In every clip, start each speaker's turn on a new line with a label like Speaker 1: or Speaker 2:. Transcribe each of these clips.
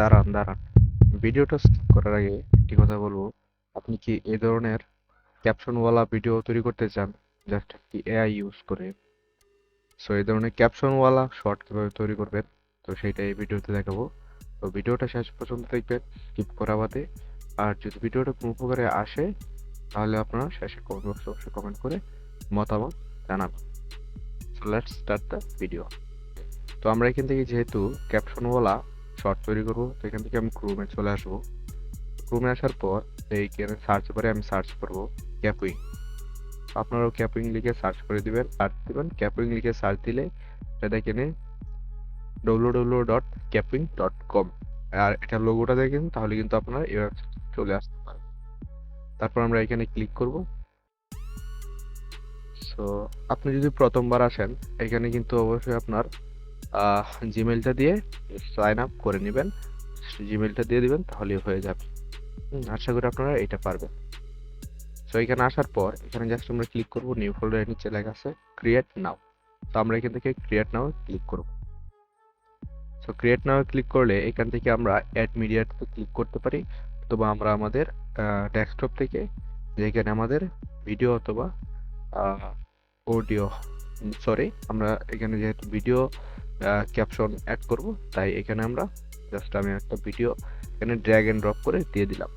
Speaker 1: দাঁড়ান দাঁড়ান, ভিডিওটা স্কিপ করার আগে একটি কথা বলবো। আপনি কি এই ধরনের ক্যাপশনওয়ালা ভিডিও তৈরি করতে চান, জাস্ট কি এআই ইউজ করে? সো এই ধরনের ক্যাপশনওয়ালা শর্ট কিভাবে তৈরি করবেন, তো সেইটা এই ভিডিওতে দেখাবো। তো ভিডিওটা শেষ পর্যন্ত দেখবেন, স্কিপ করা বাদে। আর যদি ভিডিওটা কোনো উপকারে আসে, তাহলে আপনারা শেষে কমেন্ট বক্সে অবশ্যই কমেন্ট করে মতামত জানাবেন। So let's start the video. তো আমরা এখান থেকে যেহেতু ক্যাপশনওয়ালা শর্ট তৈরি করবো, তো এখান থেকে আমি ক্রোমে চলে আসবো। ক্রোমে আসার পর এইখানে সার্চ বারে আমি সার্চ করবো ক্যাপুইং। আপনারাও ক্যাপুইং লিখে সার্চ করে দিবেন, ক্যাপুইং লিখে সার্চ দিলে এটা এখানে www.capuing.com, আর এটা লোগোটা দেখেন, তাহলে কিন্তু আপনারা এই ওয়েবসাইটে চলে আসতে পারেন। তারপর আমরা এখানে ক্লিক করব। সো আপনি যদি প্রথমবার আসেন, এখানে কিন্তু অবশ্যই আপনার জিমেলটা দিয়ে সাইন আপ করে নেবেন। জিমেলটা দিয়ে দিবেন, তাহলেই হয়ে যাবে। আশা করি আপনারা এটা পারবেন। সো এখানে আসার পর এখানে জাস্ট আমরা ক্লিক করব, নিউ ফোল্ডারের নিচে লেখা আছে ক্রিয়েট নাও। তো আমরা এখান থেকে ক্রিয়েট নাও ক্লিক করব। সো ক্রিয়েট নাও ক্লিক করলে এখান থেকে আমরা অ্যাড মিডিয়াতে ক্লিক করতে পারি, অথবা আমরা আমাদের ডেস্কটপ থেকে, যেখানে আমাদের ভিডিও অথবা অডিও, সরি, আমরা এখানে যেহেতু ভিডিও ক্যাপশন অ্যাড করব, তাই এখানে আমরা জাস্ট আমি একটা ভিডিও এখানে ড্র্যাগ এন্ড ড্রপ করে দিয়ে দিলাম।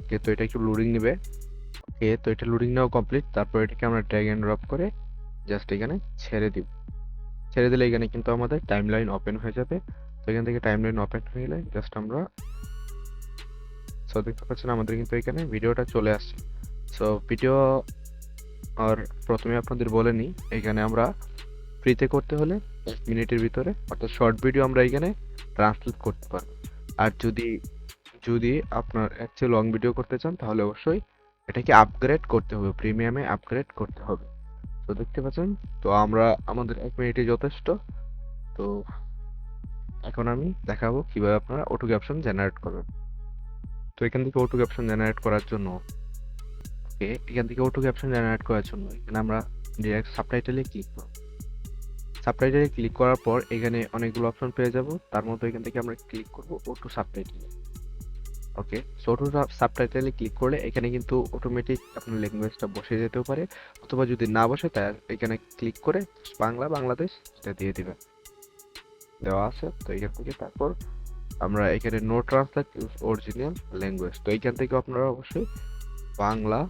Speaker 1: ওকে, তো এটা একটু লোডিং নেবে। ওকে, তো এটা লোডিং নেওয়া কমপ্লিট। তারপর এটাকে আমরা ড্র্যাগ এন্ড ড্রপ করে জাস্ট এখানে ছেড়ে দিব। ছেড়ে দিলে এখানে কিন্তু আমাদের টাইমলাইন ওপেন হয়ে যাবে। তো এখান থেকে টাইমলাইন ওপেন হয়ে গেলে জাস্ট আমরা, সো দেখতে পাচ্ছেন আমাদের কিন্তু এখানে ভিডিওটা চলে আসছে। সো ভিডিও, আর প্রথমে আপনাদের বলে নিই, এখানে আমরা ফ্রিতে করতে হলে 1 মিনিটের ভিতরে, অর্থাৎ শর্ট ভিডিও আমরা এখানে ট্রান্সলেট করতে পারবো। আর যদি যদি আপনার এর চেয়ে লং ভিডিও করতে চান, তাহলে অবশ্যই এটাকে আপগ্রেড করতে হবে, প্রিমিয়ামে আপগ্রেড করতে হবে। তো দেখতে পাচ্ছেন, তো আমরা আমাদের 1 মিনিটে যথেষ্ট। তো এখন আমি দেখাবো কিভাবে আপনারা অটো ক্যাপশন জেনারেট করবেন। তো এখান থেকে অটো ক্যাপশন জেনারেট করার জন্য, এখানে আমরা ডিরেক্ট সাবটাইটেলে ক্লিক করব। সাবটাইটেলে ক্লিক করার পর এখানে অনেকগুলো অপশন পেয়ে যাব। তার মধ্যে এখান থেকে আমরা ক্লিক করব অটো সাবটাইটেলে। ওকে, সো অটো সাবটাইটেলে ক্লিক করলে এখানে কিন্তু অটোমেটিক আপনার ল্যাঙ্গুয়েজটা বসে যেতেও পারে, অথবা যদি না বসে, তাই এখানে ক্লিক করে বাংলা বাংলাদেশ এটা দিয়ে দিবেন। দেওয়া আছে। তো এখান থেকে তারপর আমরা এখানে no translate use original language, তো এইখান থেকে আপনারা অবশ্যই বাংলা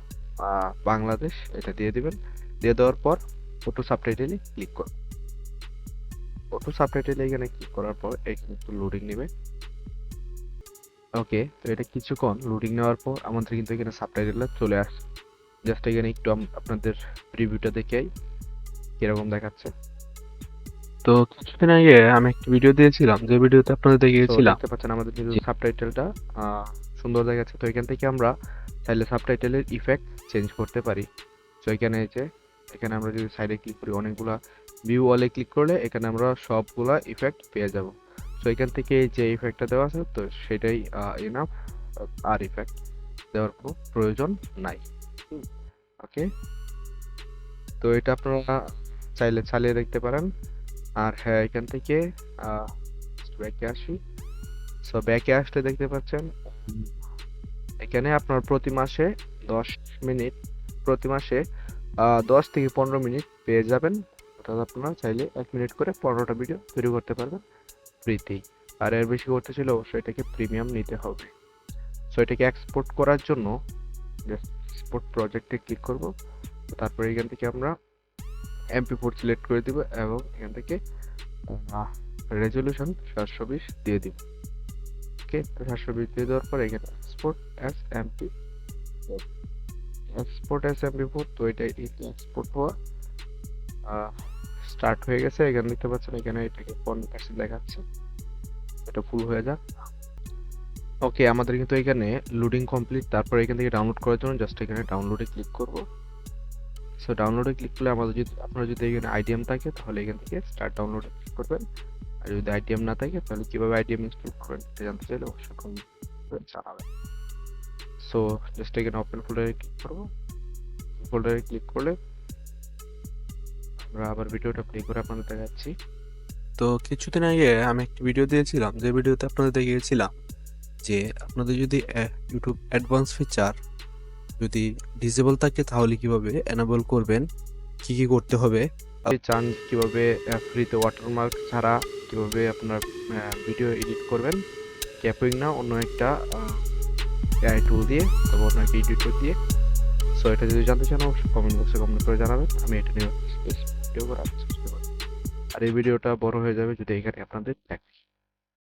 Speaker 1: বাংলাদেশ এটা দিয়ে দিবেন। দিয়ে দেওয়ার পর অটো সাবটাইটেলে ক্লিক করুন। অটো সাবটাইটেলে এখানে ক্লিক করার পর এখানে একটু লোডিং নেবে। ওকে, তো এটা কিছুক্ষণ লোডিং নেওয়ার পর আমাদের কিন্তু এখানে সাবটাইটেলটা চলে আসছে। জাস্ট এখানে একটু আপনাদের প্রিভিউটা দেখাই কিরকম দেখাচ্ছে। তো কিছুদিন আগে আমি একটা ভিডিও দিয়েছিলাম, যে ভিডিওতে আপনাদের দেখিয়েছিলাম, দেখতে পাচ্ছেন আমাদের কিন্তু সাবটাইটেলটা সুন্দর দেখাচ্ছে। তো এখান থেকে আমরা চাইলে সাবটাইটেলের ইফেক্ট চেঞ্জ করতে পারি। তো এখানে এখানে আমরা যদি সাইডে ক্লিক করি, অনেকগুলা ভিউ অলে ক্লিক করলে এখানে আমরা সবগুলা ইফেক্ট পেয়ে যাব। তো এখান থেকে যে ইফেক্টটা দেওয়া আছে, তো সেটাই ইনাফ, আর ইফেক্ট দেওয়ার কোনো প্রয়োজন নাই। ওকে, তো এটা আপনারা চাইলে চালিয়ে দেখতে পারেন। আর হ্যাঁ, এখান থেকে ব্যাকে আসি। সো ব্যাকে আসলে দেখতে পাচ্ছেন এখানে আপনার প্রতি মাসে 10 মিনিট, প্রতি মাসে 10 থেকে 15 মিনিট পেয়ে যাবেন। অর্থাৎ আপনারা চাইলে 1 মিনিট করে 15টা ভিডিও তৈরি করতে পারবেন ফ্রিতেই। আর এর বেশি করতে চাইলে অবশ্যই এটাকে প্রিমিয়াম নিতে হবে। সো এটাকে এক্সপোর্ট করার জন্য এক্সপোর্ট প্রজেক্টে ক্লিক করব। তারপরে এখান থেকে আমরা MP4 সিলেক্ট করে দিব এবং এখান থেকে রেজলিউশন 720 দিয়ে দিব। ওকে, তো 720 দিয়ে দেওয়ার পর এখানে এক্সপোর্ট অ্যাজ MP4, তো এটা এক্সপোর্ট হওয়া স্টার্ট হয়ে গেছে। এখানে দেখতে পাচ্ছেন এখানে এটাকে 50% দেখাচ্ছে, এটা ফুল হয়ে যাক। ওকে, আমাদের কিন্তু এখানে লোডিং কমপ্লিট। তারপর এখান থেকে ডাউনলোড করার জন্য জাস্ট এখানে ডাউনলোডে ক্লিক করব। সো ডাউনলোডে ক্লিক করলে আমাদের যদি, আপনার যদি এখানে আইডিএম থাকে, তাহলে এখান থেকে স্টার্ট ডাউনলোডে ক্লিক করবেন। আর যদি আইডিএম না থাকে, তাহলে কিভাবে আইডিএম ইনস্টল করেন এটা জানতে চাইলে অবশ্যই কমেন্ট করে জানাবেন। সো জাস্ট এখানে ওপেন ফোল্ডারে ক্লিক করব। ফোল্ডারে ক্লিক করলে আমরা আবার ভিডিওটা প্লে করে আপনাদের দেখাচ্ছি। তো তো কিছুদিন আগে আমি একটা ভিডিও দিয়েছিলাম, যে ভিডিওতে আপনাদের দেখিয়েছিলাম যে আপনাদের যদি ইউটিউব অ্যাডভান্স ফিচার যদি ডিসেবল থাকে তাহলে কিভাবে এনেবল করবেন, কি কি করতে হবে, আপনি চান কিভাবে ফ্রিতে ওয়াটারমার্ক ছাড়া কিভাবে আপনার ভিডিও এডিট করবেন, ক্যাপউইং না অন্য একটা এআই টুল দিয়ে অথবা অন্য একটা এডিটর দিয়ে। সো এটা যদি জানতে চান অবশ্যই কমেন্ট বক্সে কমেন্ট করে জানাবেন, আমি এটা নিয়ে ভিডিও করার চেষ্টা করব। আর এই ভিডিওটা বড় হয়ে যাবে যদি এখানে আপনাদের দেখাই।